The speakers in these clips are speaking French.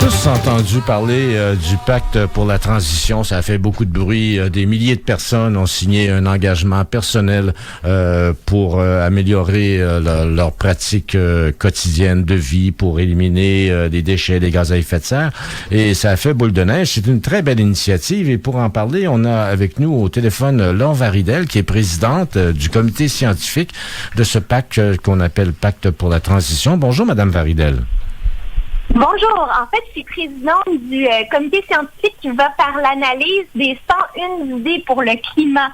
tous entendu parler du pacte pour la transition. Ça a fait beaucoup de bruit. Des milliers de personnes ont signé un engagement personnel pour améliorer leur pratique quotidienne de vie, pour éliminer des déchets, des gaz à effet de serre. Et ça a fait boule de neige. C'est une très belle initiative. Et pour en parler, on a avec nous au téléphone Laure Varidel, qui est présidente du comité scientifique de ce pacte qu'on appelle Pacte pour la transition. Bonjour, Madame Varidel. Bonjour. En fait, je suis présidente du comité scientifique qui va faire l'analyse des 101 idées pour le climat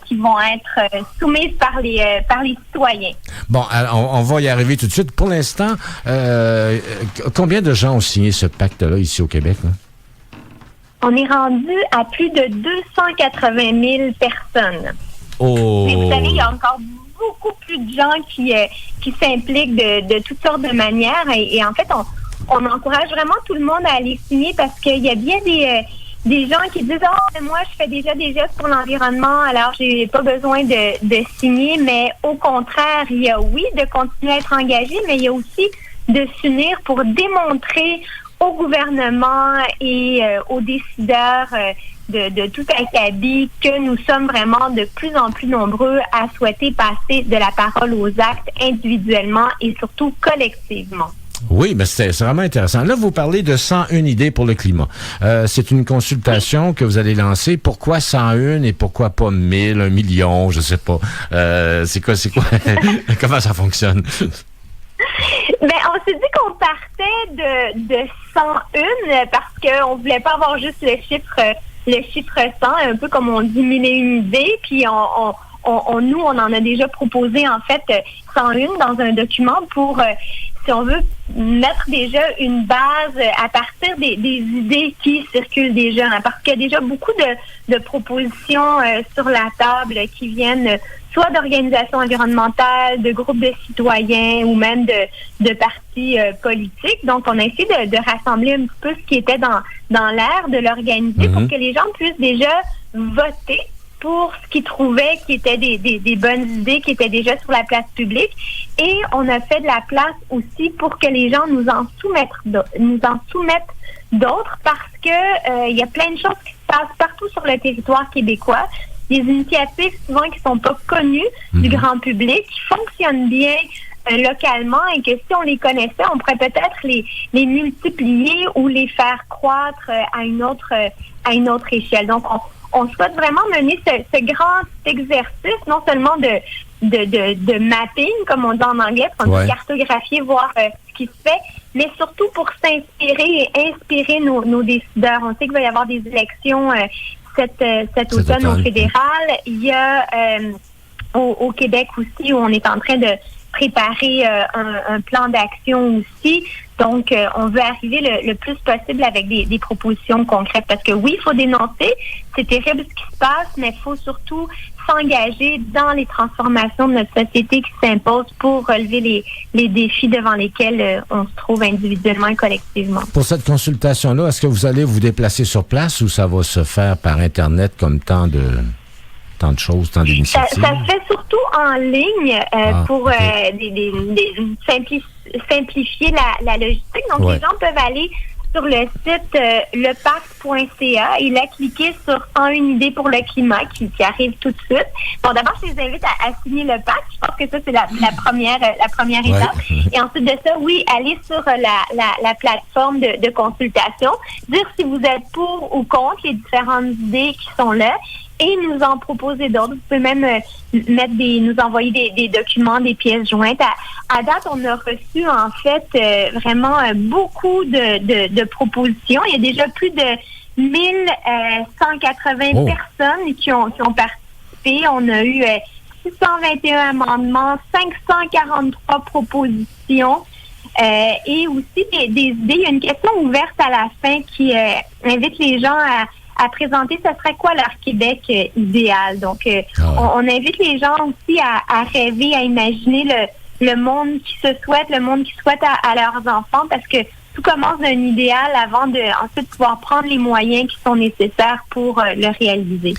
qui vont être soumises par les citoyens. Bon, alors, on va y arriver tout de suite. Pour l'instant, combien de gens ont signé ce pacte-là ici au Québec, là? On est rendu à plus de 280 000 personnes. Oh. Mais vous savez, il y a encore beaucoup plus de gens qui s'impliquent de toutes sortes de manières. Et en fait, on encourage vraiment tout le monde à aller signer parce qu'il y a bien des gens qui disent « Ah, mais moi, je fais déjà des gestes pour l'environnement, alors j'ai pas besoin de signer. » Mais au contraire, il y a, oui, de continuer à être engagé, mais il y a aussi de s'unir pour démontrer au gouvernement et aux décideurs de tout acabit que nous sommes vraiment de plus en plus nombreux à souhaiter passer de la parole aux actes individuellement et surtout collectivement. Oui, mais c'est vraiment intéressant. Là, vous parlez de 101 idées pour le climat. C'est une consultation que vous allez lancer. Pourquoi 101 et pourquoi pas 1000, 1 million, je sais pas. C'est quoi? Comment ça fonctionne? Ben, on s'est dit qu'on partait de 101 parce qu'on voulait pas avoir juste le chiffre 100, un peu comme on dit 1001 idées, puis nous, on en a déjà proposé en fait 101 dans un document pour, si on veut, mettre déjà une base à partir des idées qui circulent déjà, hein, parce qu'il y a déjà beaucoup de propositions sur la table qui viennent soit d'organisations environnementales, de groupes de citoyens ou même de partis politiques. Donc, on a essayé de rassembler un petit peu ce qui était dans l'air, de l'organiser pour que les gens puissent déjà voter pour ce qu'ils trouvaient qui étaient des bonnes idées qui étaient déjà sur la place publique. Et on a fait de la place aussi pour que les gens nous en soumettent d'autres parce que il y a plein de choses qui se passent partout sur le territoire québécois. Des initiatives souvent qui sont pas connues du grand public, qui fonctionnent bien localement et que si on les connaissait, on pourrait peut-être les multiplier ou les faire croître à une autre échelle. Donc, on souhaite vraiment mener ce grand exercice, non seulement de mapping, comme on dit en anglais, pour cartographier, voir ce qui se fait, mais surtout pour s'inspirer et inspirer nos décideurs. On sait qu'il va y avoir des élections cet automne au fédéral. Il y a au Québec aussi où on est en train de préparer un plan d'action aussi. Donc, on veut arriver le plus possible avec des propositions concrètes parce que oui, il faut dénoncer, c'est terrible ce qui se passe, mais il faut surtout s'engager dans les transformations de notre société qui s'imposent pour relever les défis devant lesquels on se trouve individuellement et collectivement. Pour cette consultation-là, est-ce que vous allez vous déplacer sur place ou ça va se faire par Internet comme tant de choses, tant d'initiatives? Ça se fait surtout en ligne pour simplifier la logistique. Donc, les gens peuvent aller sur le site lepacte.ca et là, cliquer sur 101 idées pour le climat qui arrive tout de suite. Bon, d'abord, je les invite à signer le pacte. Je pense que ça, c'est la première étape. Et ensuite de ça, oui, aller sur la plateforme de consultation, dire si vous êtes pour ou contre les différentes idées qui sont là et nous en proposer d'autres. Vous pouvez même nous envoyer des documents, des pièces jointes. À date, on a reçu en fait vraiment beaucoup de propositions. Il y a déjà plus de 1180 personnes qui ont participé. On a eu 621 amendements, 543 propositions. Et aussi des idées. Il y a une question ouverte à la fin qui invite les gens à présenter ce serait quoi leur Québec idéal. Donc, on invite les gens aussi à rêver, à imaginer le monde qui se souhaite, le monde qu'ils souhaitent à leurs enfants, parce que tout commence d'un idéal avant de ensuite pouvoir prendre les moyens qui sont nécessaires pour le réaliser.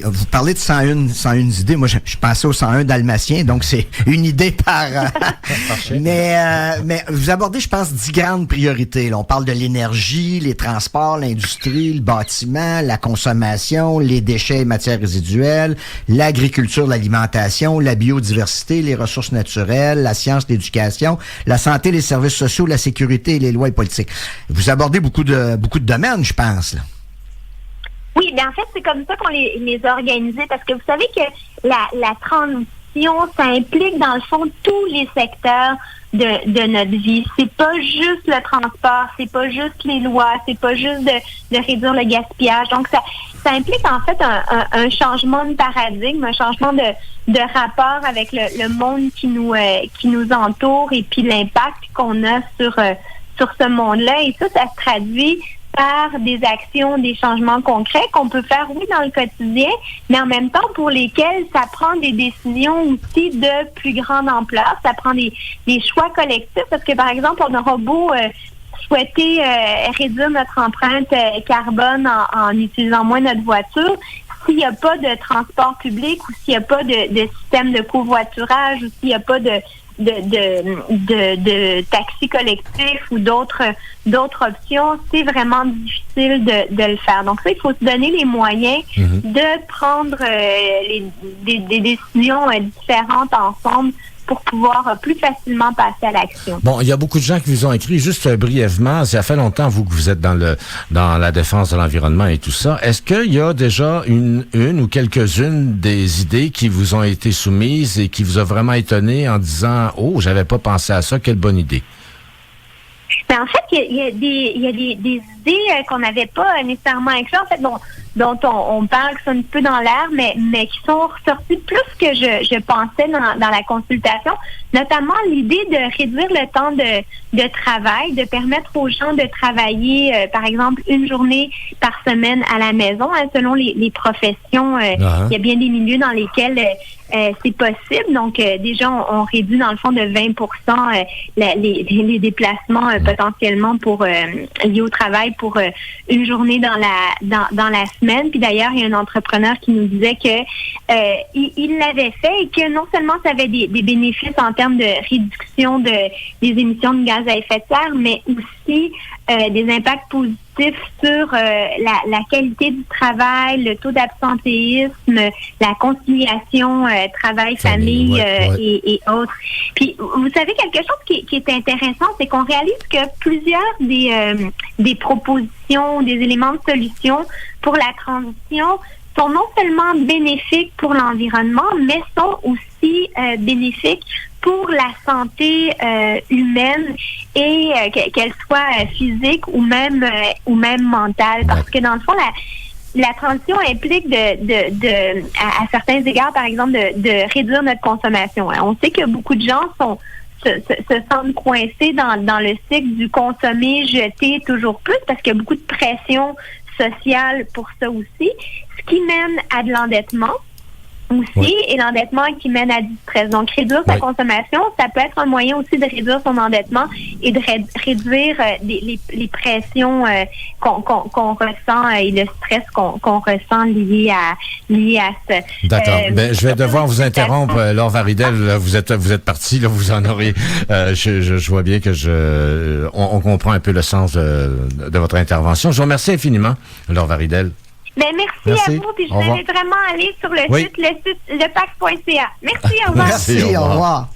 Vous parlez de 101 idées. Moi, je pensais aux 101 dalmatiens, donc c'est une idée par... mais vous abordez, je pense, 10 grandes priorités. Là, on parle de l'énergie, les transports, l'industrie, le bâtiment, la consommation, les déchets et matières résiduelles, l'agriculture, l'alimentation, la biodiversité, les ressources naturelles, la science, l'éducation, la santé, les services sociaux, la sécurité et les lois et politiques. Vous abordez beaucoup de domaines, je pense, là. Oui, bien en fait, c'est comme ça qu'on les a organisés, parce que vous savez que la transition, ça implique dans le fond tous les secteurs de notre vie. C'est pas juste le transport, c'est pas juste les lois, c'est pas juste de réduire le gaspillage. Donc ça implique en fait un changement de paradigme, un changement de rapport avec le monde qui nous entoure, et puis l'impact qu'on a sur ce monde-là. Et ça se traduit par des actions, des changements concrets qu'on peut faire, oui, dans le quotidien, mais en même temps pour lesquels ça prend des décisions aussi de plus grande ampleur. Ça prend des choix collectifs, parce que, par exemple, on aura beau souhaiter réduire notre empreinte carbone en utilisant moins notre voiture. S'il n'y a pas de transport public, ou s'il n'y a pas de système de covoiturage, ou s'il n'y a pas de taxis collectifs ou d'autres options, c'est vraiment difficile de le faire. Donc ça, il faut se donner les moyens de prendre des décisions différentes ensemble pour pouvoir plus facilement passer à l'action. Bon, il y a beaucoup de gens qui vous ont écrit, juste brièvement, ça fait longtemps, vous, que vous êtes dans la défense de l'environnement et tout ça. Est-ce qu'il y a déjà une ou quelques-unes des idées qui vous ont été soumises et qui vous a vraiment étonné en disant « Oh, j'avais pas pensé à ça, quelle bonne idée ». Ben, en fait, il y a des idées qu'on n'avait pas nécessairement incluses, en fait, dont on parle, qui sont un peu dans l'air, mais qui sont ressorties plus que je pensais dans la consultation, notamment l'idée de réduire le temps de travail, de permettre aux gens de travailler, par exemple, une journée par semaine à la maison, hein, selon les professions. Il y a bien des milieux dans lesquels c'est possible. Donc, déjà, on réduit dans le fond de 20% les déplacements potentiellement liés au travail pour une journée dans la semaine. Puis d'ailleurs, il y a un entrepreneur qui nous disait que il l'avait fait, et que non seulement ça avait des bénéfices en termes de réduction des émissions de gaz à effet de serre, mais aussi des impacts positifs sur la qualité du travail, le taux d'absentéisme, la conciliation travail-famille et autres. Puis, vous savez, quelque chose qui est intéressant, c'est qu'on réalise que plusieurs des propositions, des éléments de solution pour la transition sont non seulement bénéfiques pour l'environnement, mais sont aussi bénéfiques pour la santé humaine, et qu'elle soit physique ou même mentale. Parce que dans le fond, la transition implique à certains égards, par exemple, de réduire notre consommation. On sait que beaucoup de gens se sentent coincés dans le cycle du consommer, jeter toujours plus, parce qu'il y a beaucoup de pression sociale pour ça aussi, ce qui mène à de l'endettement aussi, et l'endettement qui mène à du stress. Donc, réduire sa consommation, ça peut être un moyen aussi de réduire son endettement et de réduire les pressions qu'on ressent et le stress qu'on ressent lié à ça. D'accord. Je vais devoir vous interrompre, Laure Varidel. Là, vous êtes parti, là, vous en aurez. Je vois bien que on comprend un peu le sens de votre intervention. Je vous remercie infiniment, Laure Varidel. Ben, merci à vous, puis je vous invite vraiment à aller sur le site lepac.ca. Merci, au revoir. Merci, au revoir.